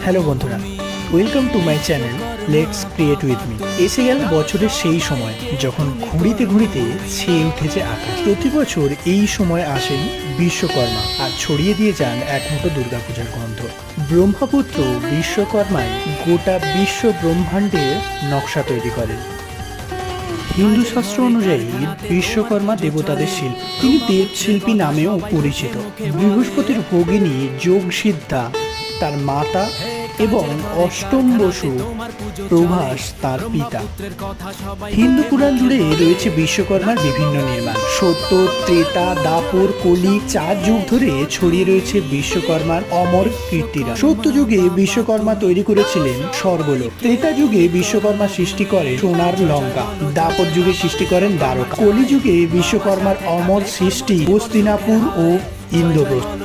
Hello বন্ধুরা, welcome to my channel let's create with me. এসে গেল বছরের সেই সময় যখন ঘুরিতে ঘুরিতে ছেয়ে উঠেছে আকাশ। প্রতি বছর এই সময় আসেন বিশ্বকর্মা আর ছড়িয়ে দিয়ে যান এক মুঠো দুর্গাপূজার গন্ধ। ব্রহ্মপুত্র বিশ্বকর্মায় গোটা বিশ্ব ব্রহ্মাণ্ডের নকশা তৈরি করেন। হিন্দু শাস্ত্র অনুযায়ী বিশ্বকর্মা দেবতাদের শিল্পী। তিনি দেবশিল্পী নামেও পরিচিত। বৃহস্পতির ভগিনী যোগসিদ্ধা তার মাতা এবং অষ্টম বসু প্রভাস তার পিতা। হিন্দু পুরাণ জুড়ে রয়েছে বিশ্বকর্মার বিভিন্ন নির্মাণ। সত্য, ত্রেতা, দাপর, কলি 4 যুগ ধরে ছড়িয়ে রয়েছে বিশ্বকর্মার অমর কীর্তিরা। সত্য যুগে বিশ্বকর্মা তৈরি করেছিলেন স্বর্গলোক। ত্রেতা যুগে বিশ্বকর্মা সৃষ্টি করেন সোনার লঙ্কা। দাপর যুগে সৃষ্টি করেন দ্বারকা। কলি যুগে বিশ্বকর্মার অমর সৃষ্টি হস্তিনাপুর ও ইন্দ্রপ্রস্থ।